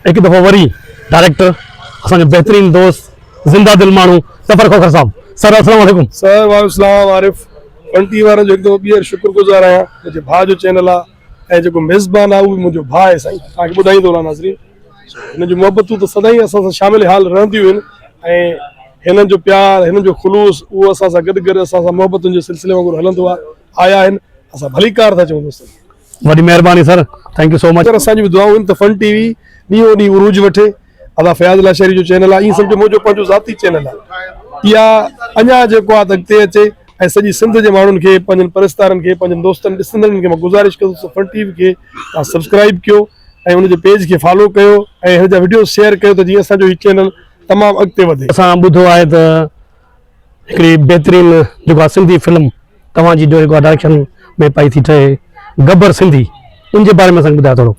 एक दफ़ो वरी डायरेक्टर असांजो बेहतरीन दोस्त जिंदा दिल माण्हू ज़फर खोखर साहब। सर अस्सलाम वालेकुम। सर वालेकुम आरिफ पंटी वारनि जो एकदम ॿीहर शुक्रगुज़ार आहियां। मुंहिंजे भाउ जो चैनल आहे ऐं जेको मेज़बान आहे उहो मुंहिंजो भाउ आहे साईं। तव्हांखे ॿुधाईंदो रहां नाज़रीन, हिन जूं मुहबतूं त सदाईं असां सां शामिल हाल रहंदियूं आहिनि ऐं हिननि जो प्यार, हिननि जो ख़ुलूस उहो असां सां गॾु गॾु असां सां मुहबतुनि जे सिलसिले वांगुरु हलंदो आहे। आया आहिनि, असां भली कार था चऊं दोस्तनि। वॾी महिरबानी sir, thank you so much. असांजी बि दुआऊं आहिनि त फन टीवी ॾींहों ॾींहुं उरूज वठे। अदा फयाज़ लाशरी जो चैनल आहे, ईअं सम्झो मुंहिंजो पंहिंजो ज़ाती चैनल आहे। इहा अञा जेको आहे त अॻिते अचे ऐं सॼी सिंध जे माण्हुनि खे, पंहिंजनि परिस्तारनि खे, पंहिंजनि दोस्तनि ॾिसंदड़नि खे मां गुज़ारिश कंदुसि फन टीवी खे तव्हां सब्सक्राइब कयो ऐं उनजे पेज खे फॉलो कयो ऐं हिन जा वीडियो शेयर कयो त जीअं असांजो हीउ चैनल तमामु अॻिते वधे। असां ॿुधो आहे त हिकिड़ी बेहतरीन जेको आहे सिंधी फिल्म तव्हांजी जो जेको आहे डायरेक्शन में पई थी ठहे, गब्बर सिंधी, उनजे बारे में असांखे ॿुधायो थोरो।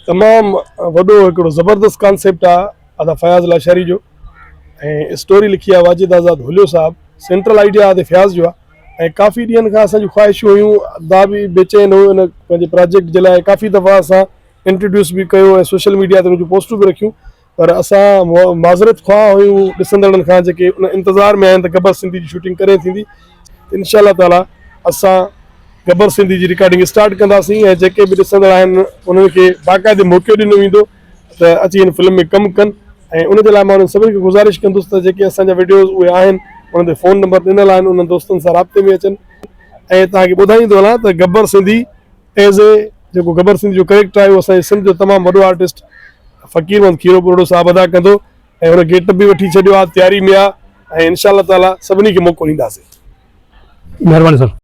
तमामु वॾो हिकिड़ो ज़बरदस्त कॉन्सेप्ट आहे अदा फयाज़ लाशरी जो ऐं स्टोरी लिखी आहे वाजिद आज़ाद हुलियो साहब। सेंट्रल आइडिया आहे फयाज़ जो आहे ऐं काफ़ी ॾींहंनि खां असांजी ख़्वाहिशूं हुयूं, अदा बि बेचैन हुयो हिन पंहिंजे प्रोजेक्ट जे लाइ। काफ़ी दफ़ा असां इंट्रोड्यूस बि कयो ऐं सोशल मीडिया ते हुनजूं पोस्टूं बि रखियूं, पर असां माज़रत ख़्वाह हुयूं ॾिसंदड़नि खां जेके उन इंतज़ार में आहिनि त गब्बर सिंधी जी शूटिंग कॾहिं थींदी। इंशाअल्लाह ताला असां गब्बर सिंधी जी रिकॉर्डिंग स्टार्ट कंदासीं ऐं जेके बि ॾिसंदड़ आहिनि उन्हनि खे बाक़ाइदे मौक़ो ॾिनो वेंदो त अची हिन फिल्म में कमु कनि। ऐं उनजे लाइ मां उन्हनि सभिनी खे गुज़ारिश कंदुसि त जेके असांजा वीडियोज़ उहे आहिनि उन्हनि ते फ़ोन नंबर ॾिनल आहिनि, उन्हनि दोस्तनि सां राब्ते में अचनि। ऐं तव्हांखे ॿुधाईंदो हलां त गब्बर सिंधी एज़ ए जेको गब्बर सिंधी जो कैरेक्टर आहे उहो असांजे सिंध जो तमामु वॾो आर्टिस्ट फ़कीरमंद खीरो पुरोड़ो साहब अदा कंदो ऐं हुन गेट बि वठी छॾियो आहे, तयारी में आहे ऐं इंशाअल्लाह ताला सभिनी खे मौक़ो ॾींदासीं। महिरबानी सर।